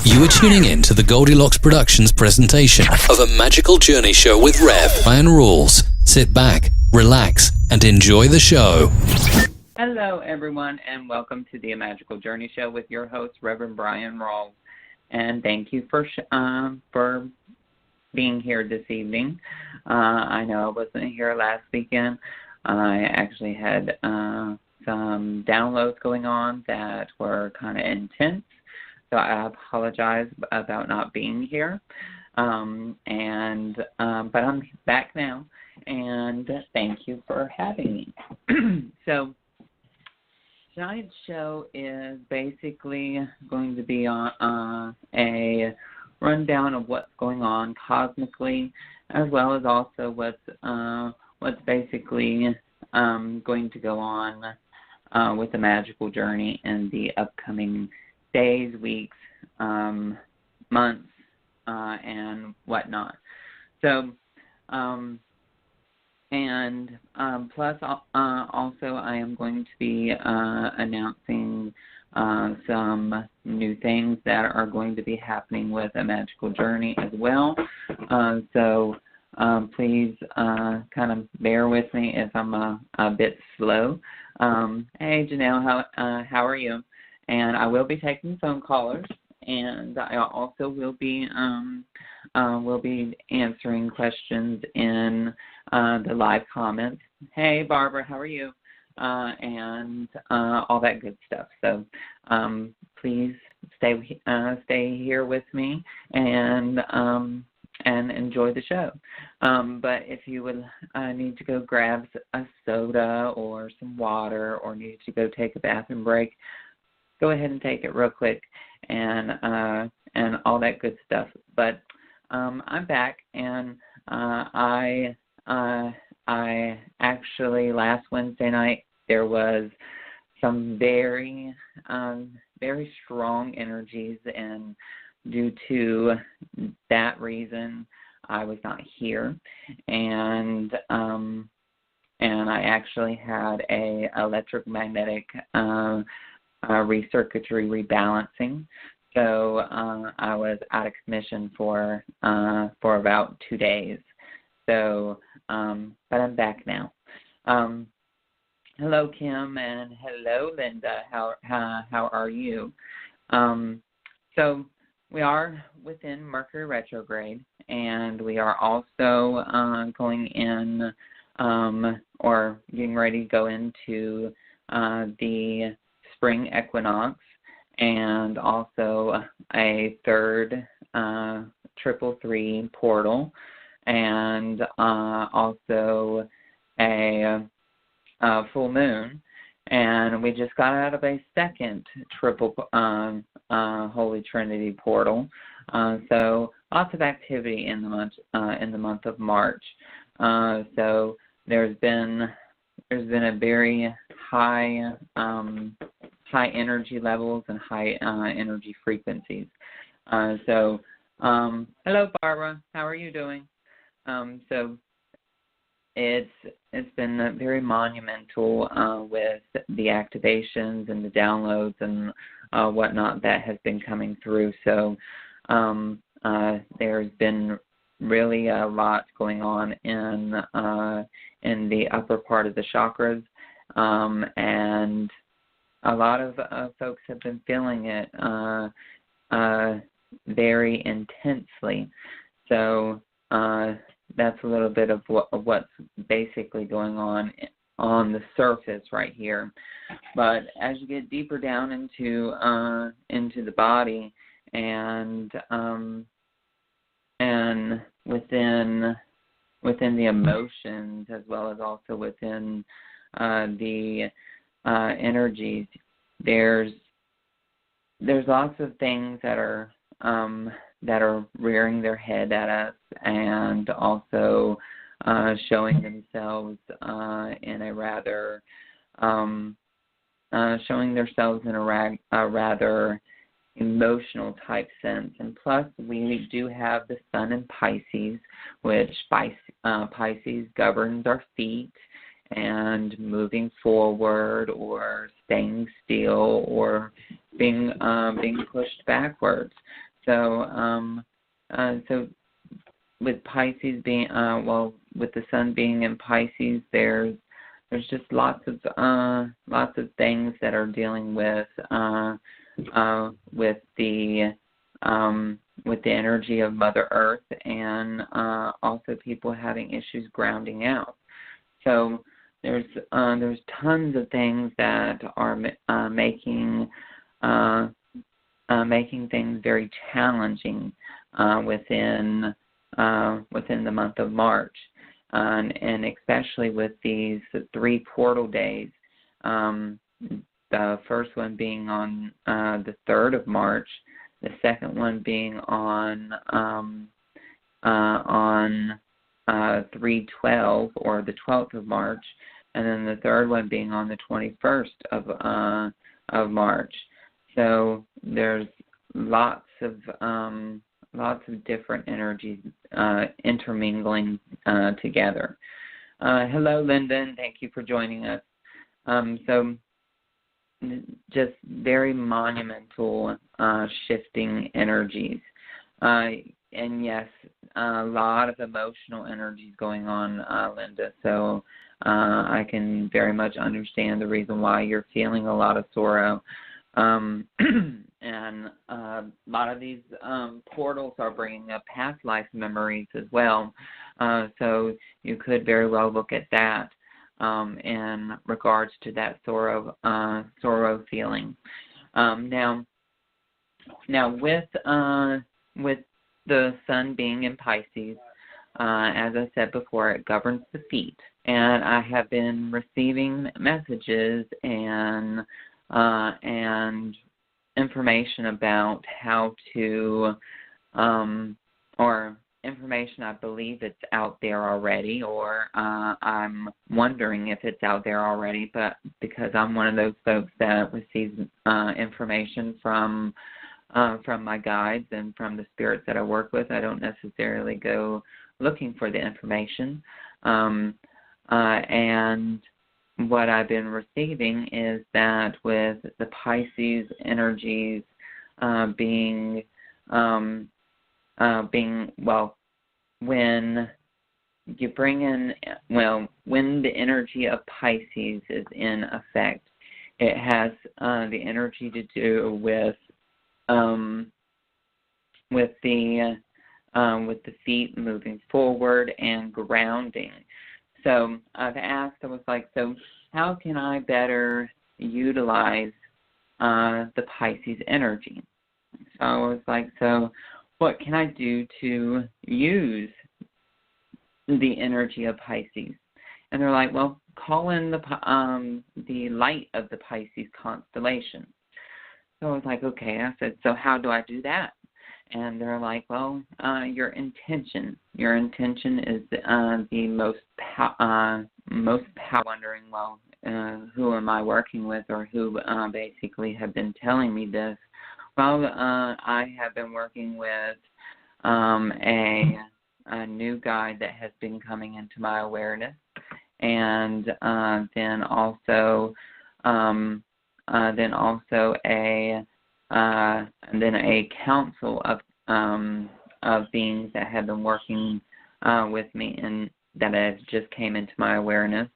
You are tuning in to the Goldylocks Productions presentation of a magical journey show with Bryan Rawls. Sit back, relax, and enjoy the show. Hello, everyone, and welcome to the Magical Journey Show with your host, Reverend Bryan Rawls. And thank you for being here this evening. I know I wasn't here last weekend. I actually had some downloads going on that were kind of intense. So I apologize about not being here, but I'm back now, and thank you for having me. So tonight's show is basically going to be on a rundown of what's going on cosmically, as well as also what's basically going to go on with the magical journey in the upcoming days, weeks, months, and whatnot. So, plus also I am going to be announcing some new things that are going to be happening with a magical journey as well. So please kind of bear with me if I'm a bit slow. Hey, Janelle, how are you? And I will be taking phone callers, and I also will be answering questions in the live comments. Hey, Barbara, how are you? And all that good stuff. So please stay here with me and enjoy the show. But if you would need to go grab a soda or some water, or need to go take a bathroom break, go ahead and take it real quick, and all that good stuff. But I'm back, and I actually last Wednesday night there was some very very strong energies, and due to that reason I was not here, and I actually had a electromagnetic recircuitry rebalancing, so I was out of commission for about 2 days. So, but I'm back now. Hello, Kim, and hello, Linda. How are you? So we are within Mercury retrograde, and we are also going in or getting ready to go into the spring equinox, and also a third 333 portal, and also a full moon. And we just got out of a second triple Holy Trinity portal. So lots of activity in the month of March. So there's been a very high energy levels and high energy frequencies. So hello, Barbara. How are you doing? So it's been very monumental with the activations and the downloads and whatnot that has been coming through. So there's been really a lot going on in the upper part of the chakras, and a lot of folks have been feeling it very intensely. So that's a little bit of what's basically going on the surface right here. But as you get deeper down into the body and within the emotions, as well as also within the energies, there's lots of things that are rearing their head at us, and also showing themselves in a rather emotional type sense. And plus, we do have the sun in Pisces, which Pisces governs our feet and moving forward or staying still or being pushed backwards. So with Pisces being, with the sun being in Pisces, there's just lots of things that are dealing with the energy of Mother Earth, and also people having issues grounding out. So there's tons of things that are making things very challenging within the month of March, and especially with these 3 portal days. The first one being on the 3rd of March, the second one being on 3/12 or the 12th of March, and then the third one being on the 21st of March. So there's lots of different energies intermingling together. Hello, Linda, and thank you for joining us. So just very monumental shifting energies. And yes, a lot of emotional energies going on, Linda. So I can very much understand the reason why you're feeling a lot of sorrow. And a lot of these portals are bringing up past life memories as well. So you could very well look at that in regards to that sorrow feeling. Now with the sun being in Pisces, as I said before, it governs the feet, and I have been receiving messages and information about how to, or information I believe it's out there already, or I'm wondering if it's out there already, but because I'm one of those folks that receives information from my guides and from the spirits that I work with, I don't necessarily go looking for the information. And what I've been receiving is that with the Pisces energies being when you bring in, when the energy of Pisces is in effect, it has the energy to do with the feet moving forward and grounding. So I've asked, I was like, so how can I better utilize the Pisces energy? So I was like, so what can I do to use the energy of Pisces? And they're like, well, call in the light of the Pisces constellation. So I was like, okay. I said, so how do I do that? And they're like, well, your intention. Your intention is the most wondering, well, who am I working with, or who basically have been telling me this? Well, I have been working with a new guide that has been coming into my awareness, and then also a council of beings that have been working with me and that have just came into my awareness.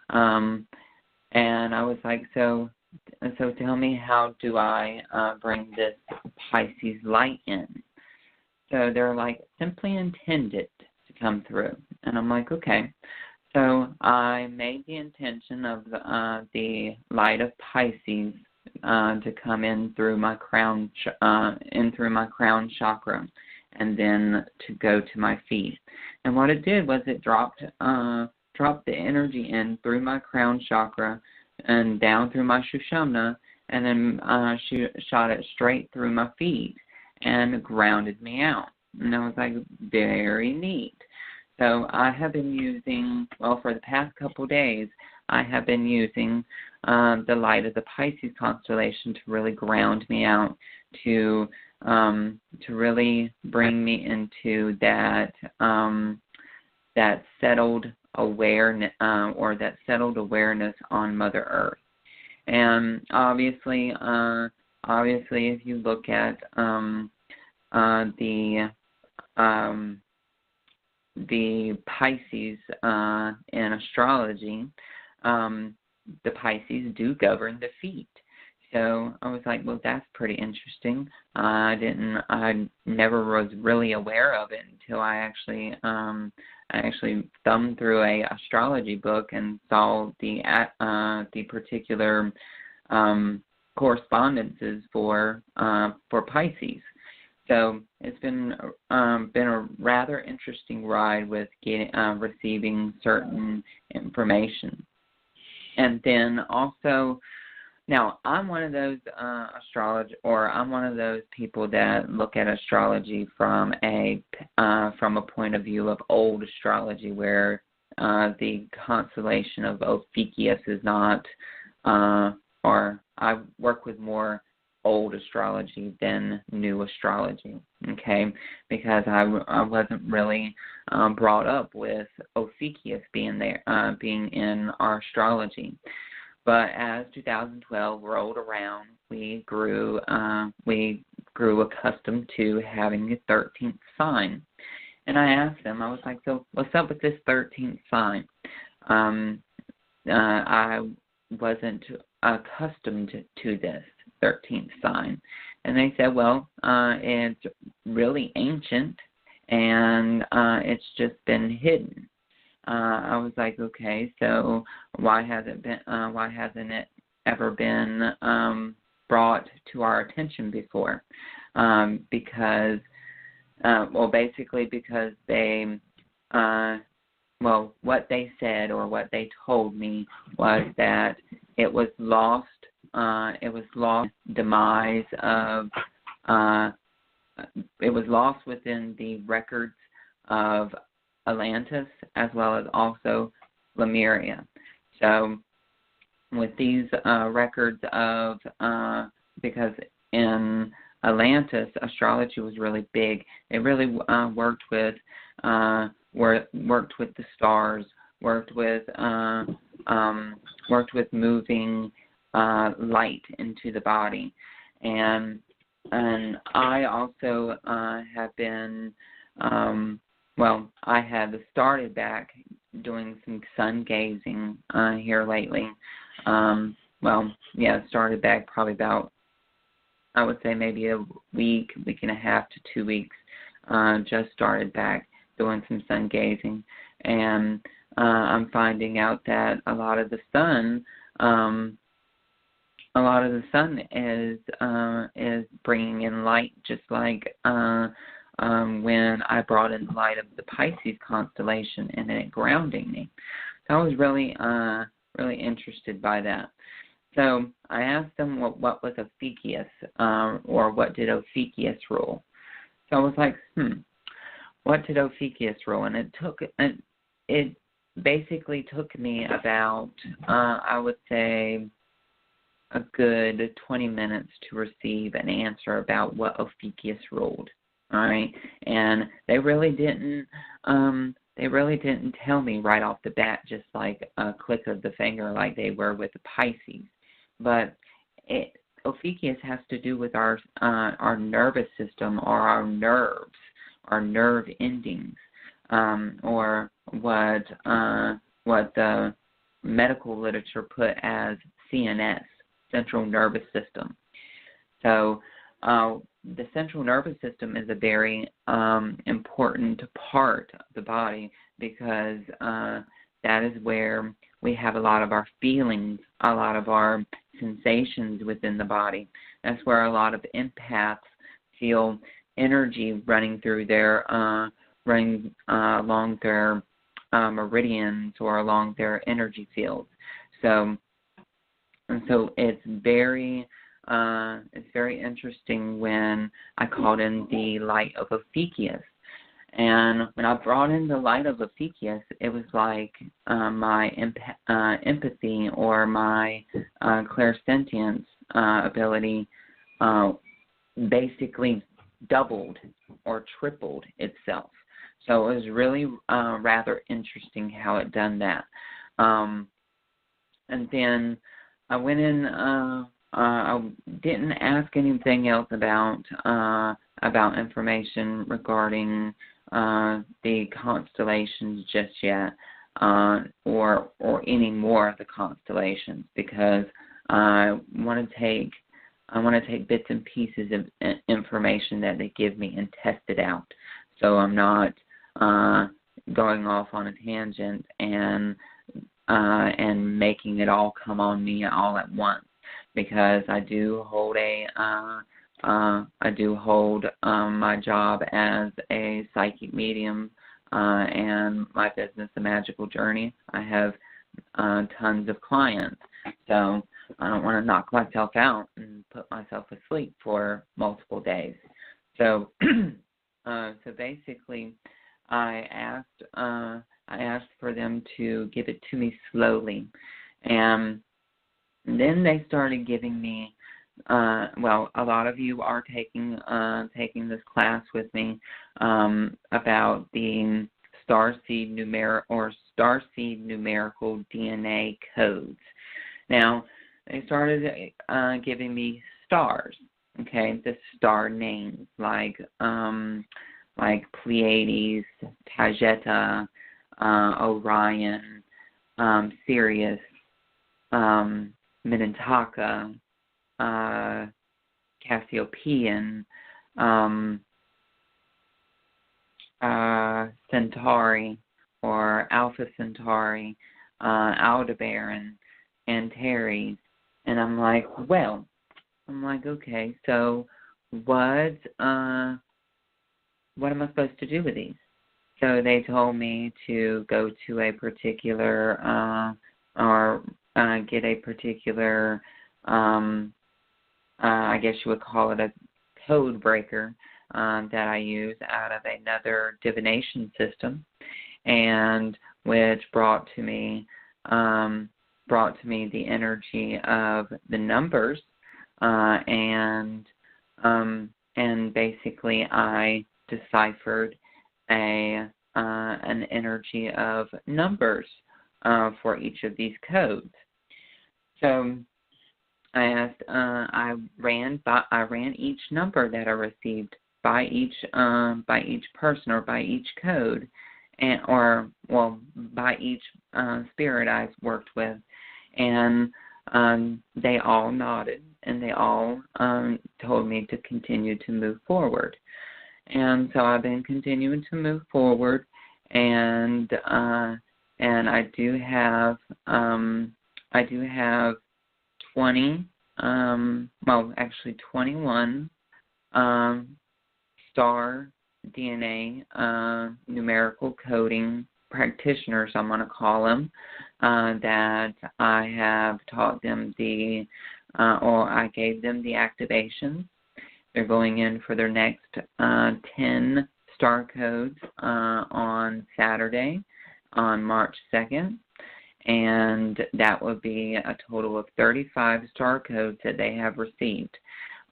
And I was like, so tell me, how do I bring this Pisces light in? So they're like, simply intend it to come through. And I'm like, okay. So I made the intention of the light of Pisces to come in through my crown, chakra, and then to go to my feet. And what it did was it dropped the energy in through my crown chakra and down through my Sushumna, and then shot it straight through my feet and grounded me out. And I was like, very neat. So I have been using, for the past couple days, I have been using the light of the Pisces constellation to really ground me out, to really bring me into that settled awareness, or that settled awareness on Mother Earth. And obviously, if you look at the Pisces in astrology, the Pisces do govern the feet. So I was like, well, that's pretty interesting. I never was really aware of it until I actually thumbed through a astrology book and saw the particular correspondences for Pisces. So it's been a rather interesting ride with receiving certain information, and then also. Now, I'm one of those I'm one of those people that look at astrology from a point of view of old astrology, where the constellation of Ophiuchus is not, or I work with more old astrology than new astrology, okay? Because I wasn't really brought up with Ophiuchus being in our astrology. But as 2012 rolled around, we grew accustomed to having a 13th sign. And I asked them, I was like, so what's up with this 13th sign? I wasn't accustomed to this 13th sign. And they said, well, it's really ancient, and it's just been hidden. I was like, okay, so why hasn't it ever been brought to our attention before? Because they, what they said or what they told me was that it was lost. Demise of. It was lost within the records of Atlantis, as well as also Lemuria. So with these records of, because in Atlantis, astrology was really big. It really worked with the stars, worked with moving light into the body, and I also have been. I have started back doing some sun gazing here lately. Started back probably about, I would say maybe a week and a half to 2 weeks. Just started back doing some sun gazing, and I'm finding out that a lot of the sun is bringing in light, just like when I brought in the light of the Pisces constellation and then it grounding me. So I was really interested by that. So I asked them what was Ophiuchus, or what did Ophiuchus rule. So I was like, what did Ophiuchus rule? And it basically took me about, I would say, a good 20 minutes to receive an answer about what Ophiuchus ruled. All right, and they really didn't tell me right off the bat, just like a click of the finger, like they were with the Pisces. But Ophiuchus has to do with our nervous system, or our nerves, our nerve endings, or what the medical literature put as CNS, central nervous system. So the central nervous system is a very important part of the body, because that is where we have a lot of our feelings, a lot of our sensations within the body. That's where a lot of empaths feel energy running through their, along their meridians or along their energy fields. So it's very interesting when I called in the light of Ophiuchus. And when I brought in the light of Ophiuchus, it was like my empathy or my clairsentience ability basically doubled or tripled itself. So it was really rather interesting how it done that. And then I went in I didn't ask anything else about information regarding the constellations just yet, or any more of the constellations, because I want to take bits and pieces of information that they give me and test it out, so I'm not going off on a tangent and making it all come on me all at once, because I do hold my job as a psychic medium and my business, The Magical Journey. I have tons of clients, so I don't want to knock myself out and put myself asleep for multiple days. So, so basically, I asked for them to give it to me slowly, and then they started giving me. Well, a lot of you are taking this class with me about the starseed numerical DNA codes. Now, they started giving me stars. Okay, the star names like Pleiades, Taygeta, Orion, Sirius, Minnetonka, Cassiopean, Centauri, or Alpha Centauri, Aldebaran, Antares, and I'm like, okay, so what am I supposed to do with these? So they told me to go to a particular, get a particular, I guess you would call it a code breaker that I use out of another divination system, and which brought to me the energy of the numbers, and basically I deciphered an energy of numbers for each of these codes. So I ran each number that I received by each person, or by each code, by each spirit I've worked with, and they all nodded, and they all told me to continue to move forward. And so I've been continuing to move forward, and I do have 21 star DNA numerical coding practitioners, I'm going to call them, that I have taught them or I gave them the activations. They're going in for their next 10 star codes on Saturday, on March 2nd. And that would be a total of 35 star codes that they have received.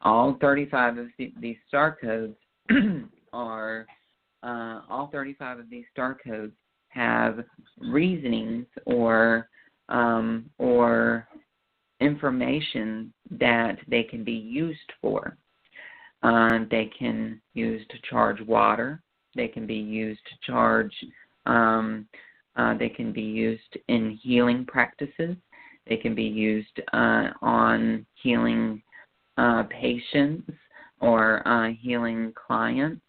All 35 of these star codes have reasonings or information that they can be used for. They can use to charge water. They can be used to charge. They can be used in healing practices. They can be used on healing patients or healing clients.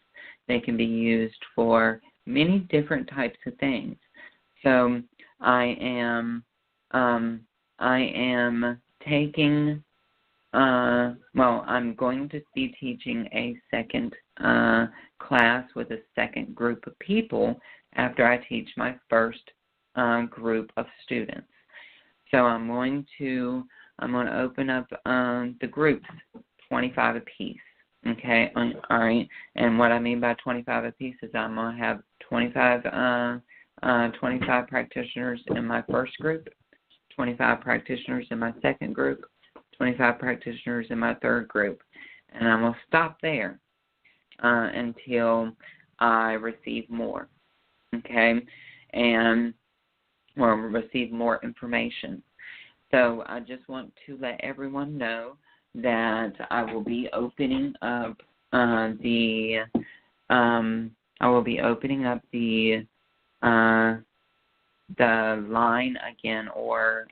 They can be used for many different types of things. So I am taking. I'm going to be teaching a second class with a second group of people after I teach my first group of students. So I'm going to open up the groups 25 apiece. Okay, all right. And what I mean by 25 apiece is I'm going to have 25 practitioners in my first group, 25 practitioners in my second group, 25 practitioners in my third group, and I'm going to stop there until I receive more, okay, or receive more information. So I just want to let everyone know that I will be opening up the line again, or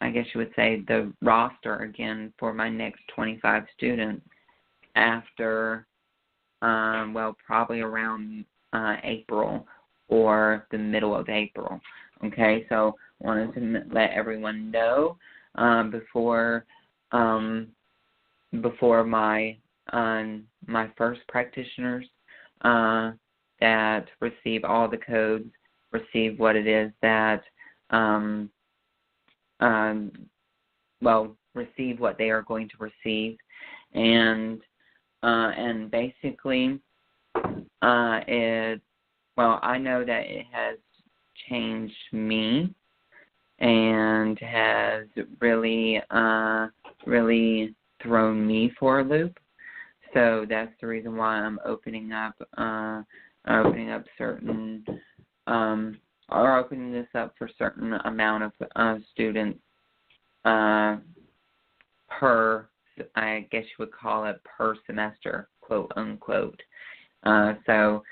I guess you would say the roster again for my next 25 students after, probably around April or the middle of April. Okay, so I wanted to let everyone know before my first practitioners that receive all the codes, receive what it is that, receive what they are going to receive, and basically, I know that it has changed me and has really thrown me for a loop. So that's the reason why I'm opening this up for certain amount of students per, I guess you would call it, per semester, quote unquote. So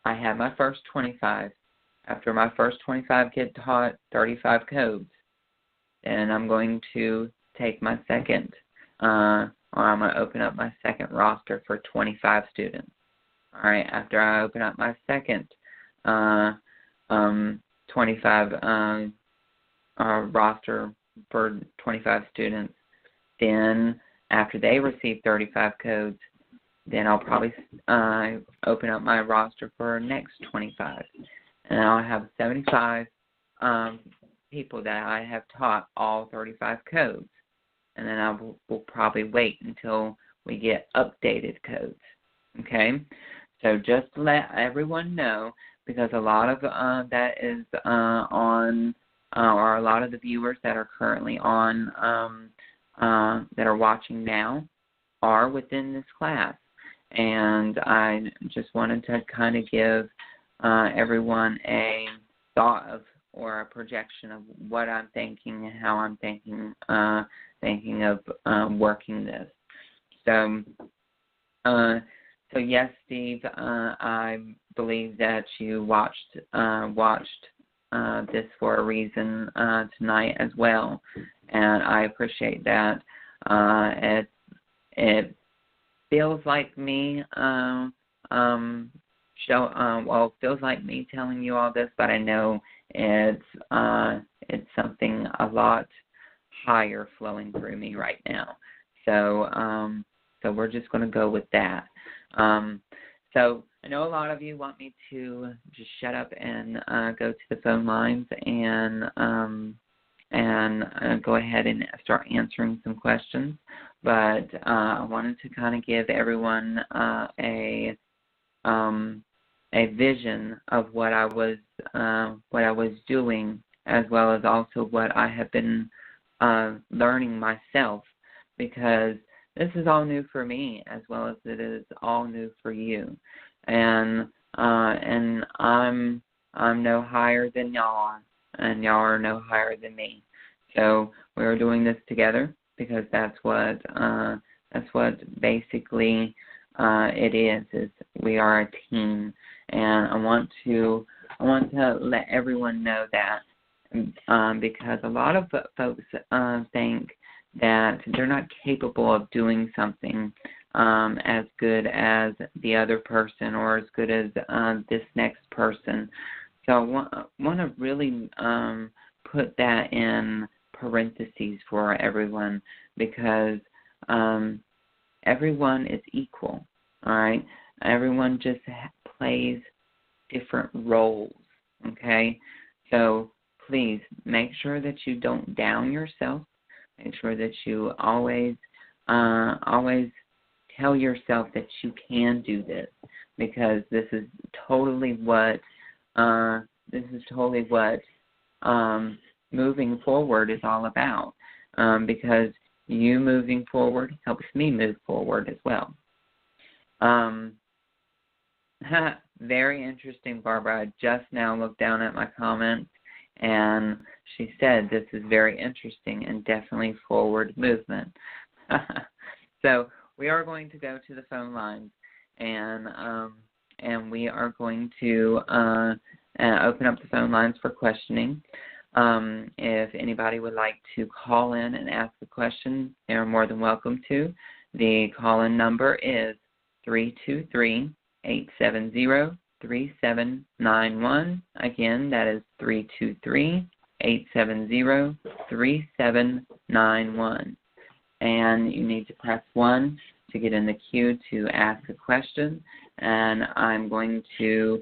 I have my first 25. After my first 25 get taught 35 codes, and I'm going to take my second, or I'm going to open up my second roster for 25 students. All right, after I open up my second 25 roster for 25 students, then after they receive 35 codes, then I'll probably open up my roster for next 25. And I'll have 75 people that I have taught all 35 codes. And then I will probably wait until we get updated codes. Okay? So just to let everyone know, because a lot of that is on, or a lot of the viewers that are currently on, that are watching now, are within this class. And I just wanted to kind of give everyone a thought of, or a projection of what I'm thinking and how I'm thinking of working this. So yes, Steve, I believe that you watched this for a reason tonight as well, and I appreciate that. It feels like me feels like me telling you all this, but I know it's something a lot higher flowing through me right now. So we're just going to go with that. So I know a lot of you want me to just shut up and go to the phone lines and go ahead and start answering some questions. But I wanted to kind of give everyone a vision of what I was doing, as well as also what I have been learning myself, because this is all new for me, as well as it is all new for you, and I'm no higher than y'all are, and y'all are no higher than me. So we're doing this together, because that's what basically it is we are a team, and I want to let everyone know that, because a lot of folks think that they're not capable of doing something as good as the other person, or as good as this next person. So I want to really put that in parentheses for everyone, because everyone is equal, all right? Everyone just plays different roles, okay? So please make sure that you don't down yourself. Make sure that you always tell yourself that you can do this, because this is totally what moving forward is all about, because you moving forward helps me move forward as well. Very interesting, Barbara. I just now looked down at my comments, And she said, this is very interesting and definitely forward movement. So we are going to go to the phone lines, and we are going to open up the phone lines for questioning. If anybody would like to call in and ask a question, they're more than welcome to. The call-in number is 323-870-3791. Again, that is 323-870-3791. And you need to press 1 to get in the queue to ask a question. And I'm going to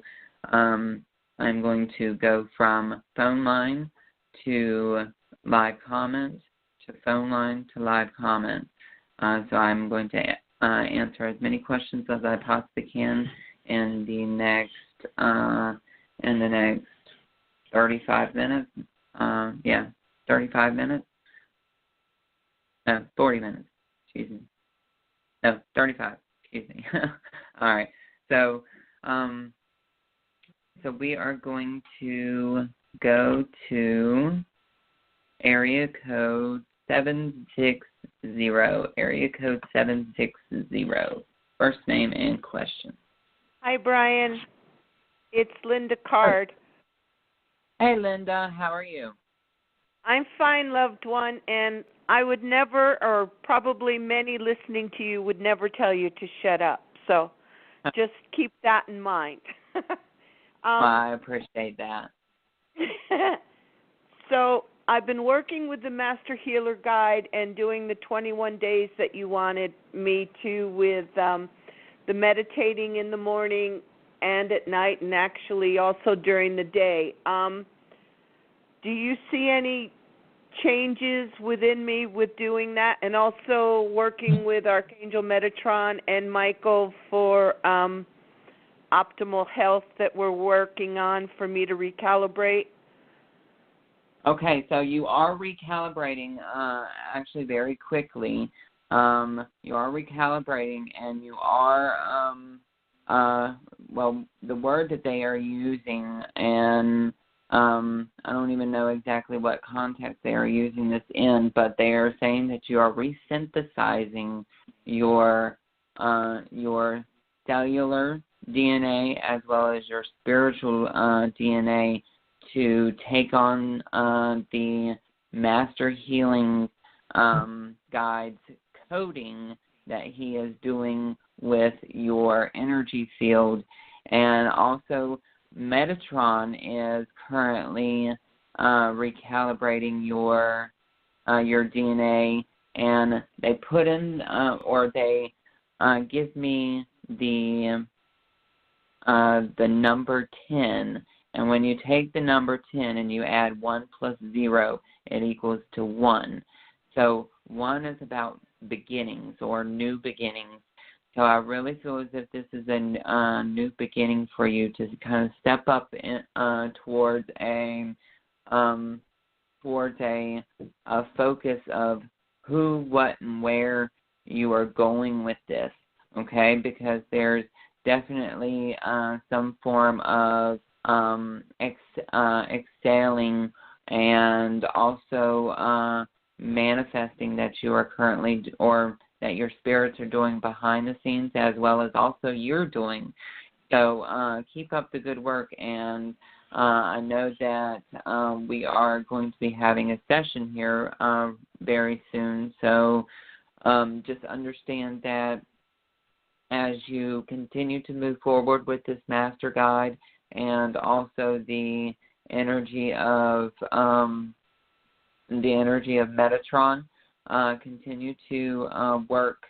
go from phone line to live comment to phone line to live comment. So I'm going to answer as many questions as I possibly can in the next 35 minutes. 35 minutes. 40 minutes. Excuse me. No, 35. Excuse me. All right. So we are going to go to area code 760. Area code 760. First name and question. Hi, Bryan. It's Linda Card. Hey, Linda. How are you? I'm fine, loved one, and I would never, or probably many listening to you would never tell you to shut up. So just keep that in mind. I appreciate that. So I've been working with the Master Healer Guide and doing the 21 days that you wanted me to with the meditating in the morning and at night, and actually also during the day. Do you see any changes within me with doing that, and also working with Archangel Metatron and Michael for optimal health that we're working on for me to recalibrate? Okay, so you are recalibrating actually very quickly. You are recalibrating, and you are, the word that they are using, and I don't even know exactly what context they are using this in, but they are saying that you are resynthesizing your cellular DNA as well as your spiritual DNA to take on the Master Healing Guide's coding that he is doing with your energy field. And also Metatron is currently recalibrating your DNA, and they put in or they give me the number 10, and when you take the number 10 and you add 1 plus 0, it equals to 1. So 1 is about beginnings or new beginnings. So I really feel as if this is a new beginning for you to kind of step up towards a focus of who, what, and where you are going with this. Okay, because there's definitely some form of exhaling and also manifesting that you are currently, or that your spirits are doing behind the scenes, as well as also you're doing. So keep up the good work, and I know that we are going to be having a session here very soon. So just understand that as you continue to move forward with this Master Guide, and also the energy of Metatron, continue to work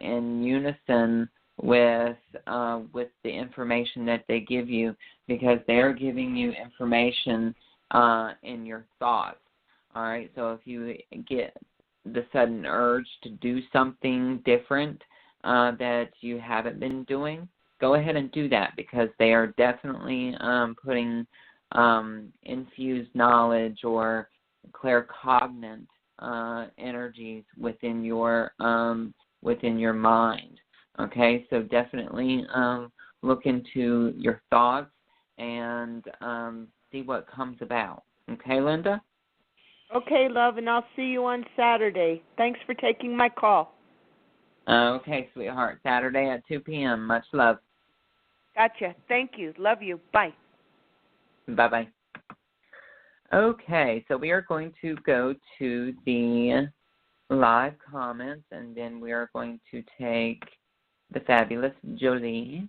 in unison with the information that they give you, because they're giving you information in your thoughts. All right, so if you get the sudden urge to do something different that you haven't been doing, go ahead and do that, because they are definitely putting infused knowledge or claircognizant energies within your mind. Okay, so definitely look into your thoughts and see what comes about. Okay, Linda? Okay, love, and I'll see you on Saturday. Thanks for taking my call. Okay, sweetheart. Saturday at 2 p.m. Much love. Gotcha. Thank you. Love you. Bye. Bye-bye. Okay, so we are going to go to the live comments, and then we are going to take the fabulous Jolie.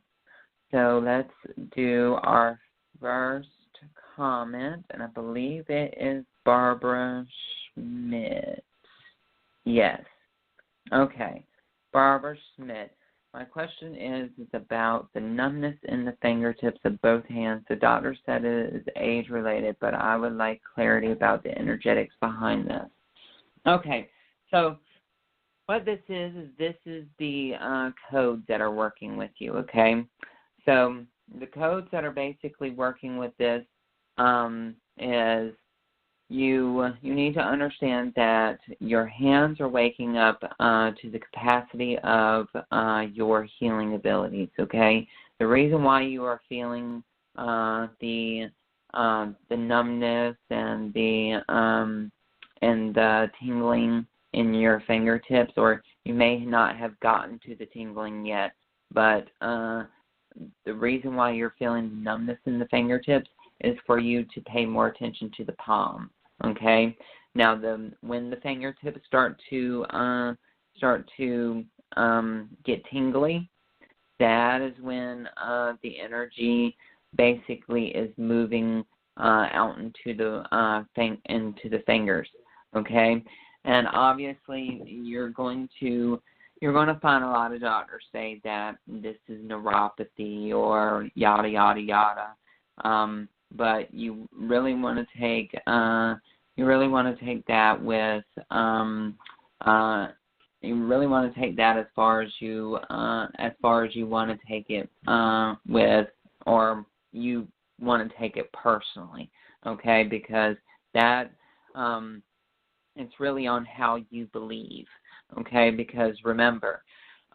So let's do our first comment, and I believe it is Barbara Schmidt. Yes. Okay. Barbara Schmidt. My question is about the numbness in the fingertips of both hands. The doctor said it is age-related, but I would like clarity about the energetics behind this. Okay, so what this is the codes that are working with you, okay? So the codes that are basically working with this is you need to understand that your hands are waking up to the capacity of your healing abilities, okay? The reason why you are feeling the numbness and the tingling in your fingertips, or you may not have gotten to the tingling yet, but the reason why you're feeling numbness in the fingertips is for you to pay more attention to the palm. Okay. Now, when the fingertips start to get tingly, that is when the energy basically is moving out into the fingers. Okay, and obviously you're going to find a lot of doctors say that this is neuropathy or yada yada yada. But you really want to take that with you really want to take that as far as you want to take it with, or you want to take it personally, okay? Because that it's really on how you believe, okay? Because remember,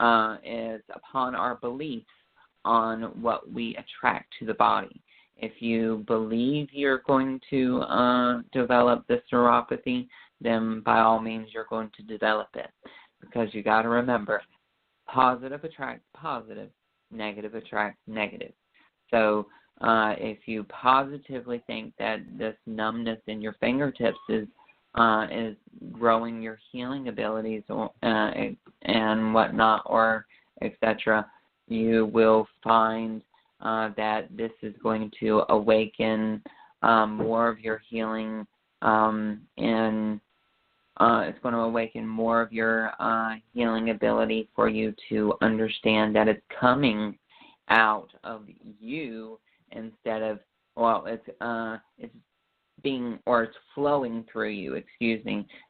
it's upon our beliefs on what we attract to the body. If you believe you're going to develop this neuropathy, then by all means you're going to develop it. Because you got to remember, positive attracts positive, negative attracts negative. So if you positively think that this numbness in your fingertips is growing your healing abilities and whatnot, or etc., you will find that this is going to awaken more of your healing, and it's going to awaken more of your healing ability for you to understand that it's coming out of you instead of, well, it's being, or it's flowing through you,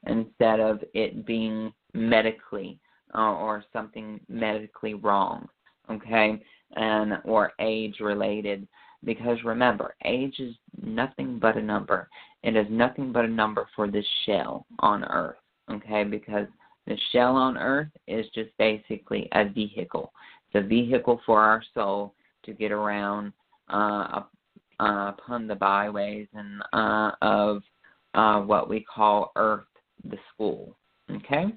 instead of it being medically or something medically wrong, okay? Or age-related, because remember, age is nothing but a number. It is nothing but a number for this shell on Earth, okay? Because the shell on Earth is just basically a vehicle. It's a vehicle for our soul to get around upon the byways and of what we call Earth, the school, okay?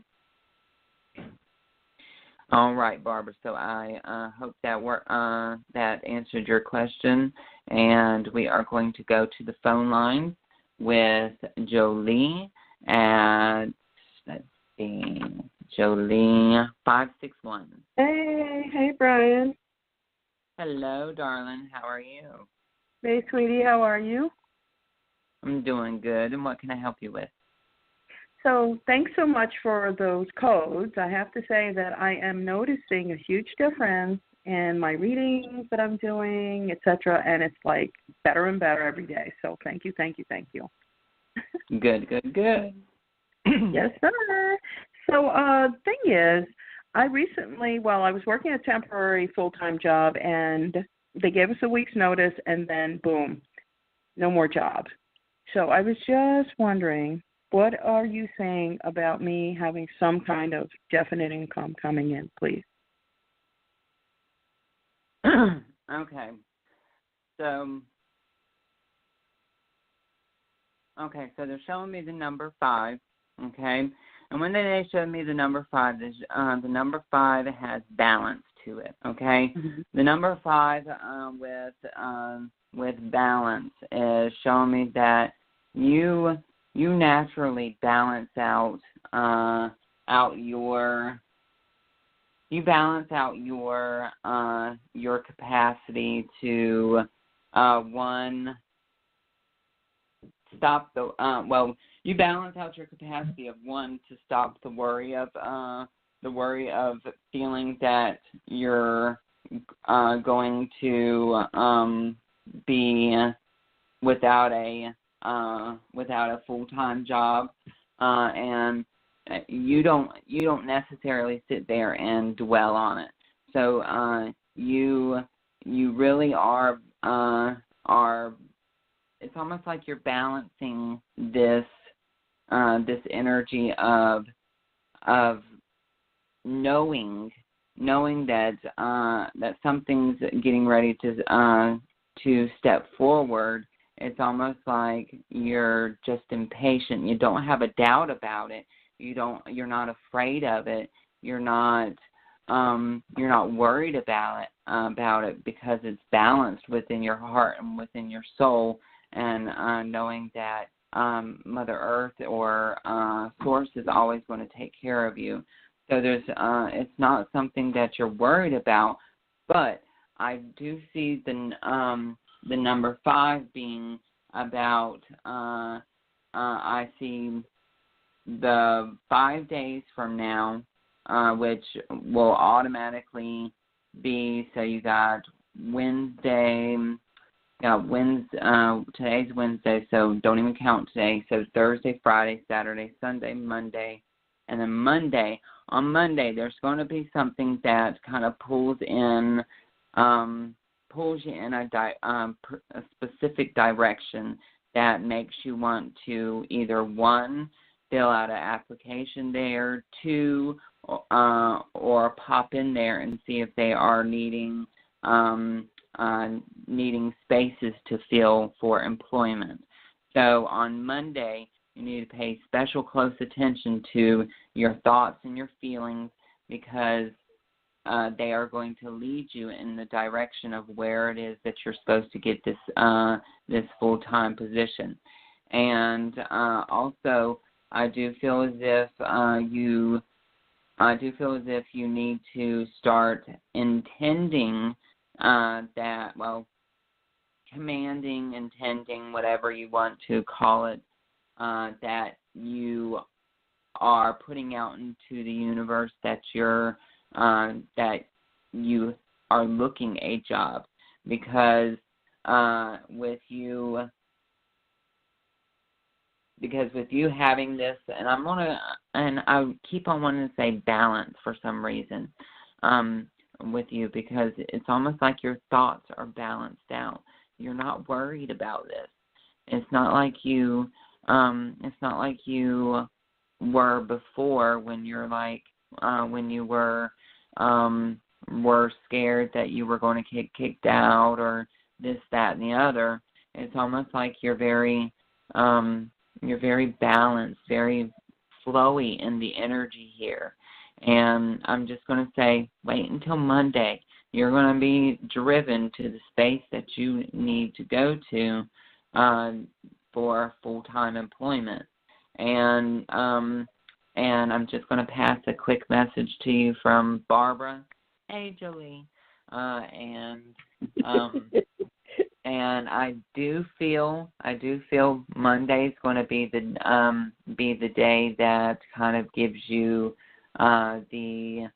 All right, Barbara. So I hope that answered your question, and we are going to go to the phone line with Jolie at, let's see, Jolie 561. Hey, Bryan. Hello, darling. How are you? Hey, sweetie. How are you? I'm doing good. And what can I help you with? So thanks so much for those codes. I have to say that I am noticing a huge difference in my readings that I'm doing, etc., and it's like better and better every day. So thank you. Good. Yes, sir. So thing is, I recently, I was working a temporary full-time job, and they gave us a week's notice, and then boom, no more job. So I was just wondering, what are you saying about me having some kind of definite income coming in, please? Okay. So, Okay, so they're showing me the number 5, okay? And when they showed me the number 5, the number 5 has balance to it, okay? Mm-hmm. The number 5 with balance is showing me that you naturally balance out your capacity to you balance out your capacity of to stop the worry of feeling that you're going to be without a full-time job, and you don't necessarily sit there and dwell on it. So you really are. It's almost like you're balancing this energy of knowing that something's getting ready to step forward. It's almost like you're just impatient. You don't have a doubt about it. You're not afraid of it. You're not worried about it because it's balanced within your heart and within your soul, and knowing that Mother Earth or Source is always going to take care of you. So it's not something that you're worried about, but I do see the number 5 being about. I see the 5 days from now, which will automatically be. So you got Wednesday. Today's Wednesday, so don't even count today. So Thursday, Friday, Saturday, Sunday, Monday, and then Monday. On Monday, there's going to be something that kind of pulls you in a specific direction that makes you want to either 1, fill out an application there, 2, or pop in there and see if they are needing spaces to fill for employment. So on Monday, you need to pay special close attention to your thoughts and your feelings, because they are going to lead you in the direction of where it is that you're supposed to get this full-time position. And also, I do feel as if you need to start intending commanding, intending, whatever you want to call it, that you are putting out into the universe that you are looking a job, because with you having this, and I keep on wanting to say balance for some reason, with you, because it's almost like your thoughts are balanced out. You're not worried about this. It's not like you were before, when when you were scared that you were going to get kicked out or this, that, and the other. It's almost like you're very balanced, very flowy in the energy here. And I'm just going to say, wait until Monday. You're going to be driven to the space that you need to go to for full-time employment. And I'm just going to pass a quick message to you from Barbara. Hey, Jolie. And I do feel Monday is going to be the day that kind of gives you the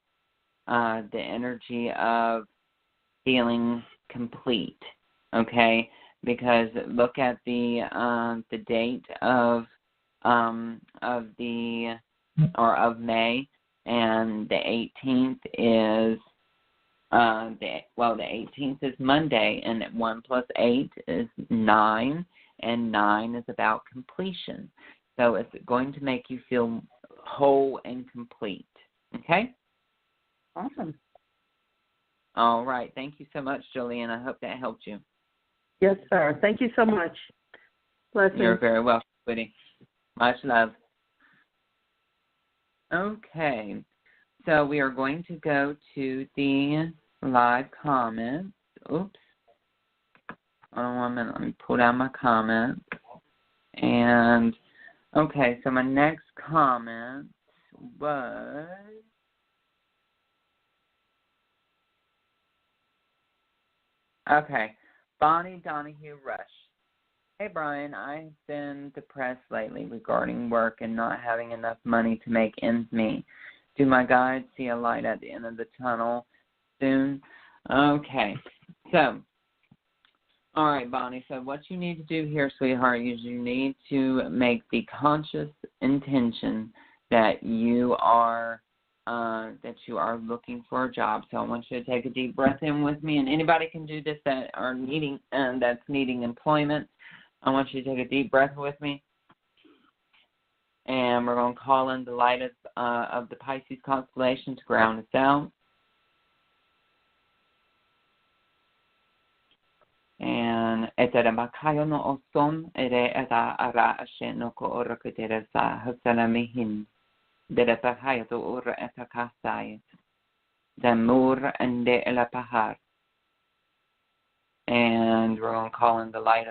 energy of feeling complete, okay? Because look at the date of May, and the 18th is the 18th is Monday, and 1 plus 8 is 9, and 9 is about completion. So it's going to make you feel whole and complete. Okay? Awesome. All right. Thank you so much, Jillian. I hope that helped you. Yes, sir. Thank you so much. Blessings. You're very welcome. sweetie. Much love. Okay. So we are going to go to the live comments. Oops. Hold on 1 minute. Let me pull down my comments. And, okay, so my next comment was... Okay. Bonnie Donahue Rush. Hey, Bryan, I've been depressed lately regarding work and not having enough money to make ends meet. Do my guides see a light at the end of the tunnel soon? Okay. So, all right, Bonnie, so what you need to do here, sweetheart, is you need to make the conscious intention that you are looking for a job. So I want you to take a deep breath in with me, and anybody can do this that are needing that's needing employment. I want you to take a deep breath with me, and we're going to call in the light of the Pisces constellation to ground us out. And eterabakayo no osom ere eta ara ashe no ko ora kuteresa hasalamihin derepakayo to ora eta kasai zamur ande elapahar. And we're going to call in the light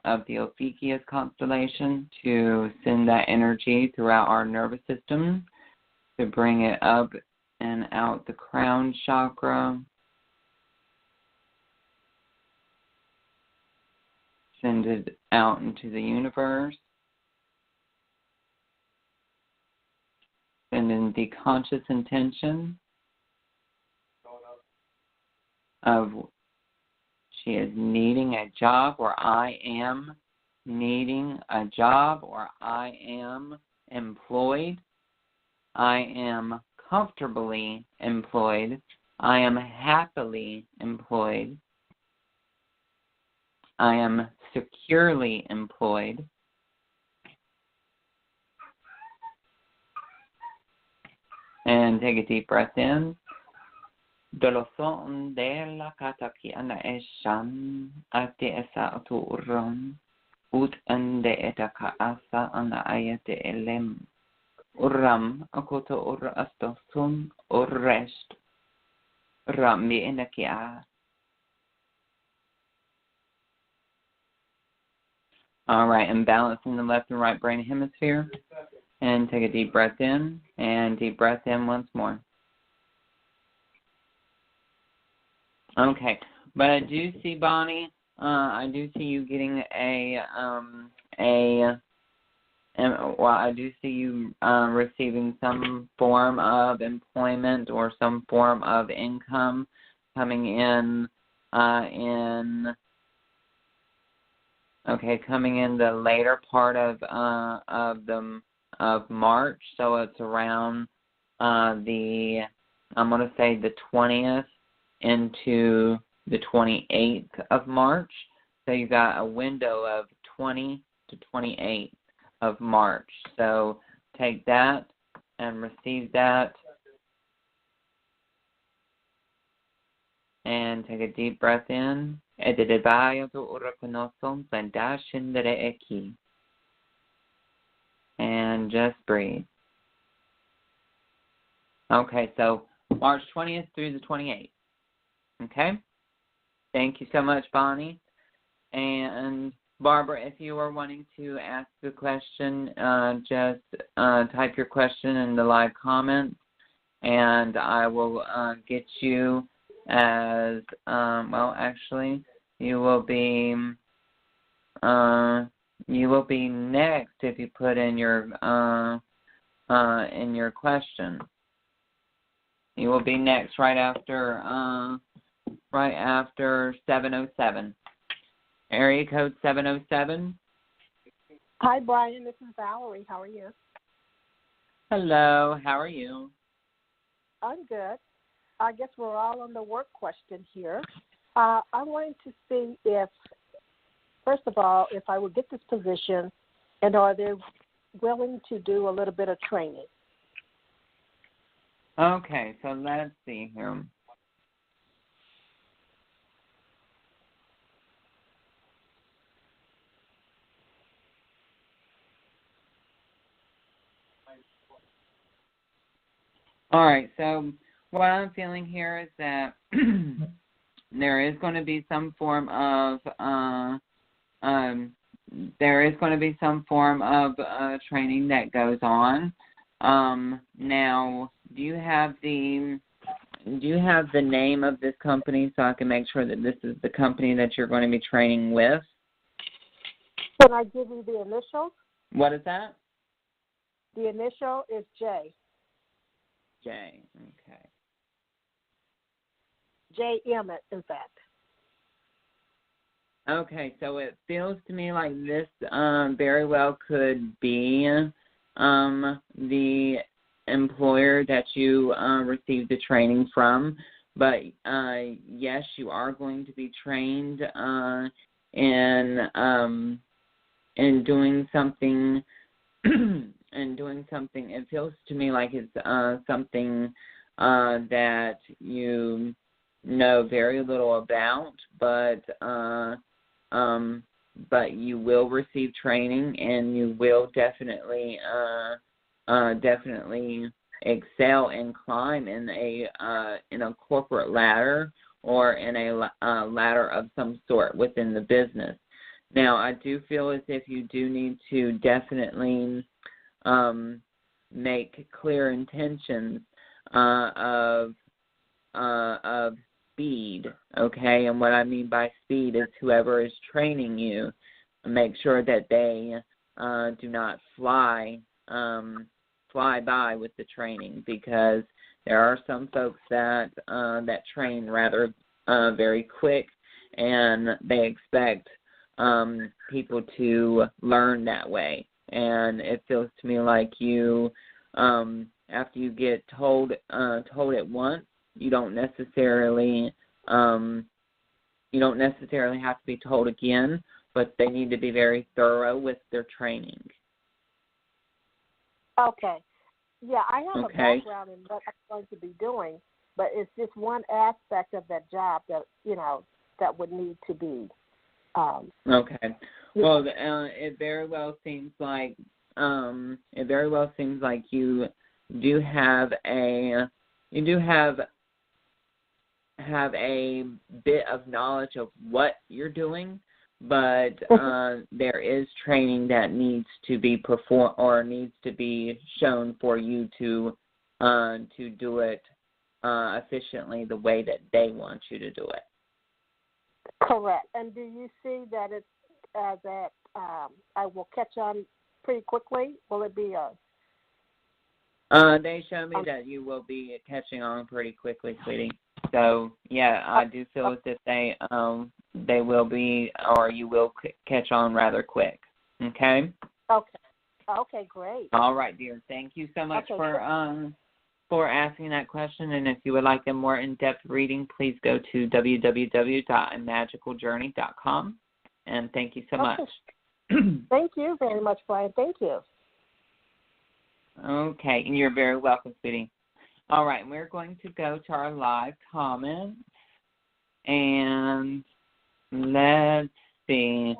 of the Ophiuchus constellation to send that energy throughout our nervous system, to bring it up and out the crown chakra. Send it out into the universe. Send in the conscious intention of she is needing a job, or I am needing a job, or I am employed. I am comfortably employed. I am happily employed. I am securely employed. And take a deep breath in. Doloson de la kataki ana eshan ate esa aturon ut ande etaka asa ana ayate elem uram akoto ur astosun urrest rambi enakia. All right, and balancing the left and right brain hemisphere. And take a deep breath in, and deep breath in once more. Okay, but I do see, Bonnie, I do see you getting I do see you receiving some form of employment or some form of income coming in coming in the later part of March, so it's around I'm going to say the 20th into the 28th of March. So you got a window of 20 to 28 of March. So take that and receive that. And take a deep breath in. And just breathe. Okay, so March 20th through the 28th. Okay? Thank you so much, Bonnie. And Barbara, if you are wanting to ask a question, just type your question in the live comments, and I will get you as, actually, you will be next if you put in your question. You will be next right after 707. Area code 707. Hi, Bryan. This is Valerie. How are you? Hello. How are you? I'm good. I guess we're all on the work question here. I wanted to see if, first of all, if I would get this position, and are they willing to do a little bit of training? Okay, so let's see here. All right, so what I'm feeling here is that there is going to be some form of training that goes on. Now, do you have the name of this company so I can make sure that this is the company that you're going to be training with? Can I give you the initials? What is that? The initial is J. J. Okay. J. Emmett, in fact. Okay, so it feels to me like this very well could be the employer that you received the training from. But yes, you are going to be trained in doing something. It feels to me like it's something that you know very little about, but you will receive training, and you will definitely excel and climb in a corporate ladder or in a ladder of some sort within the business. Now, I do feel as if you do need to definitely make clear intentions of speed, okay? And what I mean by speed is whoever is training you, make sure that they do not fly by with the training, because there are some folks that train rather very quick, and they expect people to learn that way. And it feels to me like you, after you get told it once, you don't necessarily have to be told again, but they need to be very thorough with their training. Okay. Yeah, I have a background in what I'm going to be doing, but it's just one aspect of that job that that would need to be. Okay. Well, it very well seems like you do have a bit of knowledge of what you're doing, but there is training that needs to be performed or needs to be shown for you to do it efficiently the way that they want you to do it. Correct. And do you see that it's that I will catch on pretty quickly? Will it be a? They show me that you will be catching on pretty quickly, sweetie. So yeah, I do feel as if they will be, or you will catch on rather quick. Okay. Okay. Okay. Great. All right, dear. Thank you so much for asking that question. And if you would like a more in-depth reading, please go to www.magicaljourney.com. And thank you so much. Thank you very much, Bryan. Thank you. Okay, and you're very welcome, sweetie. All right, we're going to go to our live comments, and let's see.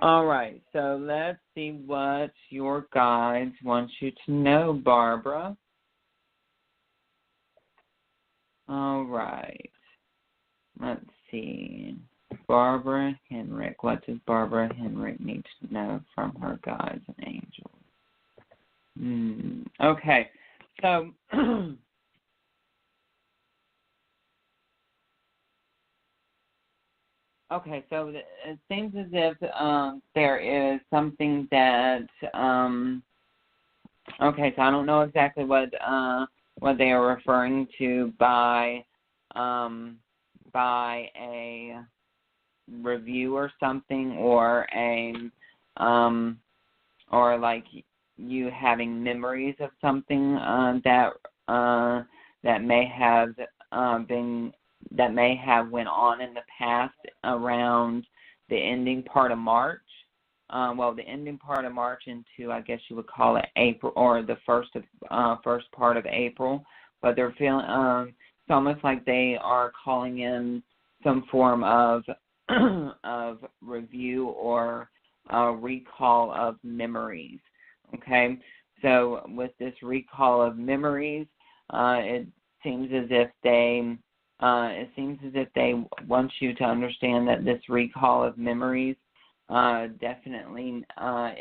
All right, so let's see what your guides want you to know, Barbara. All right, let's see. Barbara Henrik. What does Barbara Henrik need to know from her guides and angels? Okay, so it seems as if there is something that so I don't know exactly what they are referring to by a review or something, or like you having memories of something that may have went on in the past around the ending part of March. The ending part of March into, I guess you would call it April, or the first part of April. But they're feeling it's almost like they are calling in some form of review or recall of memories. Okay, so with this recall of memories, it seems as if they want you to understand that this recall of memories definitely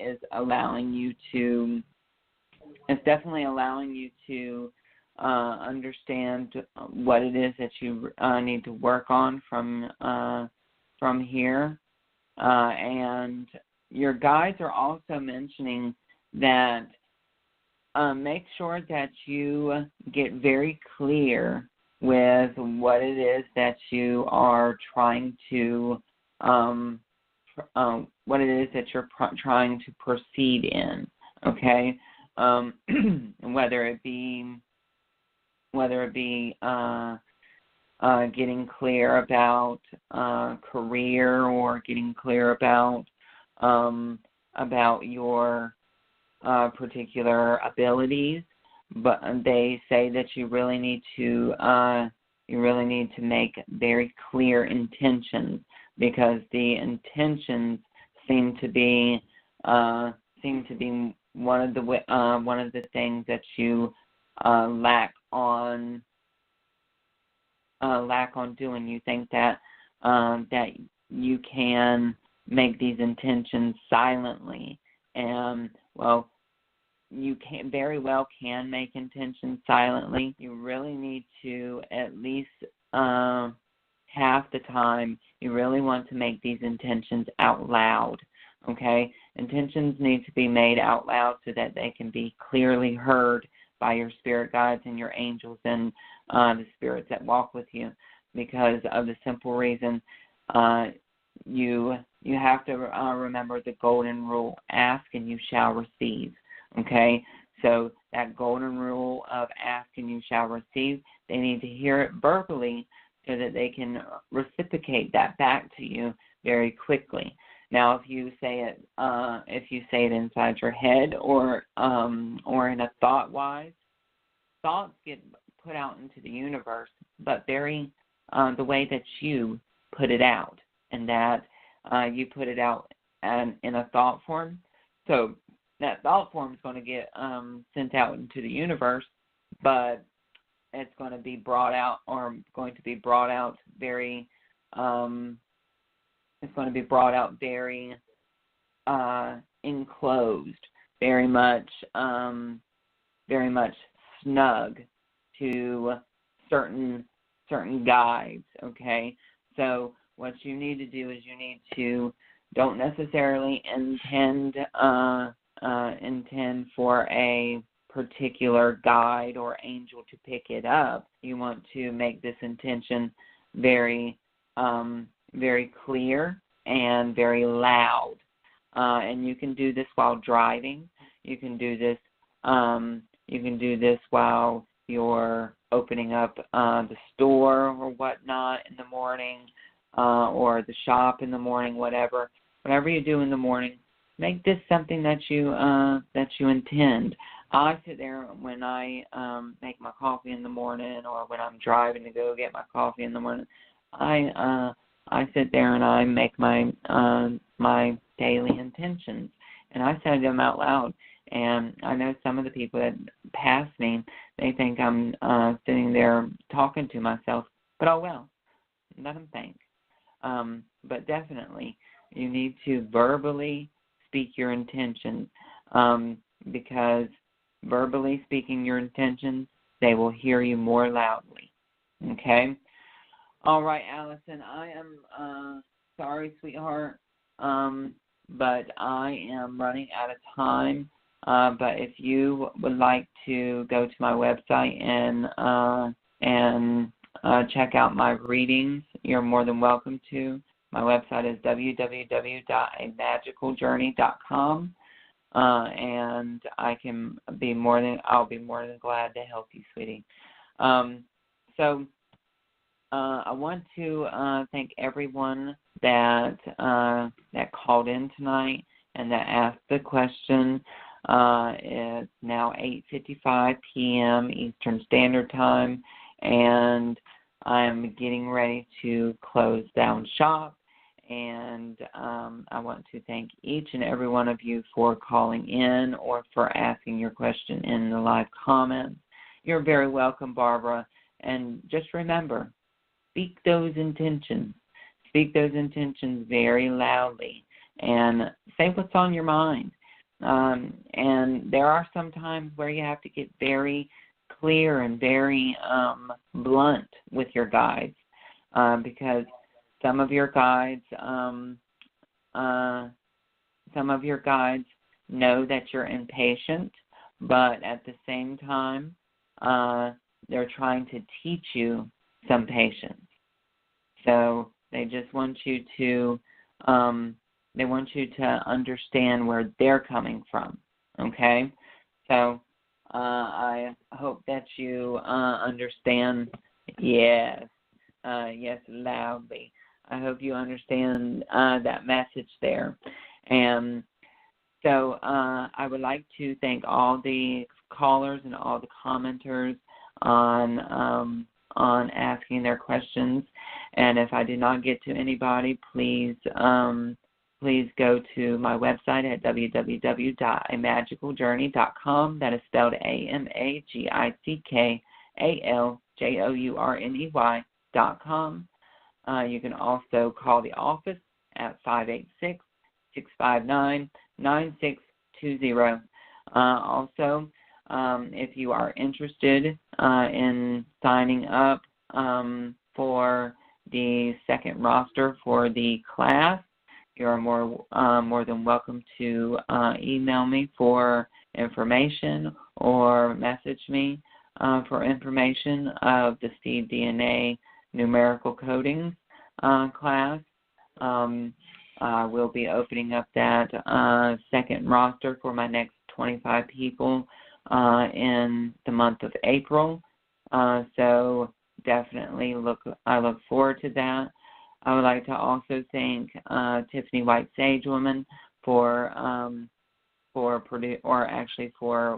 is allowing you to. It's definitely allowing you to understand what it is that you need to work on from here. And your guides are also mentioning that make sure that you get very clear with what it is that you are trying to, what it is that you're trying to proceed in. Okay, whether it be getting clear about career, or getting clear about your particular abilities, but they say that you really need to make very clear intentions, because the intentions seem to be one of the things that you lack on doing. You think that that you can make these intentions silently, and well, you very well can make intentions silently. You really need to, at least half the time, you really want to make these intentions out loud. Okay, intentions need to be made out loud so that they can be clearly heard by your spirit guides and your angels and the spirits that walk with you, because of the simple reason you have to remember the golden rule: ask and you shall receive. Okay, so that golden rule of ask and you shall receive, they need to hear it verbally so that they can reciprocate that back to you very quickly. Now, if you say it inside your head or in a thought-wise, thoughts get put out into the universe, but very the way that you put it out, and that you put it out in a thought form. So that thought form is going to get sent out into the universe, but it's going to be brought out very enclosed, very much snug to certain guides. Okay, so what you need to do is you need to don't necessarily intend for a particular guide or angel to pick it up. You want to make this intention very clear and very loud. And you can do this while driving. You can do this while you're opening up the store or whatnot in the morning, or the shop in the morning. Whatever you do in the morning, make this something that you intend. I sit there when I make my coffee in the morning, or when I'm driving to go get my coffee in the morning. I sit there and I make my daily intentions, and I say them out loud. And I know some of the people that pass me, they think I'm sitting there talking to myself, but oh well, let them think. But definitely, you need to verbally speak your intentions, because verbally speaking your intentions, they will hear you more loudly. Okay? All right, Allison, I am sorry, sweetheart, but I am running out of time. But if you would like to go to my website and check out my readings, you're more than welcome to. My website is www.amagicaljourney.com, and I'll be more than glad to help you, sweetie. So I want to thank everyone that called in tonight and that asked the question. It's now 8:55 p.m. Eastern Standard Time, and I'm getting ready to close down shop. And I want to thank each and every one of you for calling in or for asking your question in the live comments. You're very welcome, Barbara. And just remember, speak those intentions. Speak those intentions very loudly and say what's on your mind. And there are some times where you have to get very clear and very blunt with your guides, because some of your guides know that you're impatient, but at the same time, they're trying to teach you some patience. So they just want you to understand where they're coming from. Okay, so I hope that you understand. Yes, loudly. I hope you understand that message there. And so I would like to thank all the callers and all the commenters on asking their questions. And if I did not get to anybody, please go to my website at www.amagicaljourney.com. That is spelled AMAGICKALJOURNEY.com. You can also call the office at 586-659-9620. Also, if you are interested in signing up for the second roster for the class, you are more than welcome to email me for information or message me for information of the Seed DNA numerical coding class. I will be opening up that second roster for my next 25 people in the month of April. So definitely I look forward to that. I would like to also thank Tiffany White Sagewoman for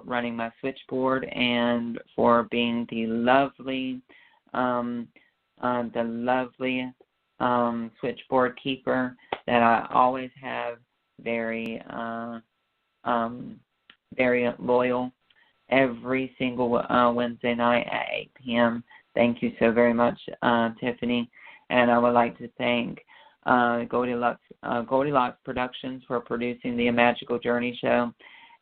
running my switchboard and for being the lovely switchboard keeper that I always have, very loyal every single Wednesday night at 8 p.m. Thank you so very much, Tiffany. And I would like to thank Goldylocks Productions for producing the Magical Journey show.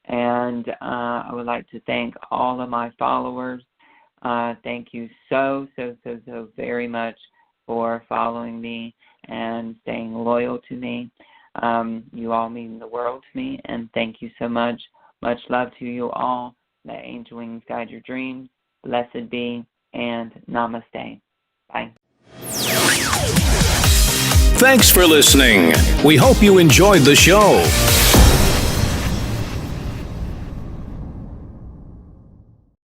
And I would like to thank all of my followers. Thank you so very much for following me and staying loyal to me. You all mean the world to me, and thank you so much. Much love to you all. Let angel wings guide your dreams. Blessed be, and namaste. Bye. Thanks for listening. We hope you enjoyed the show.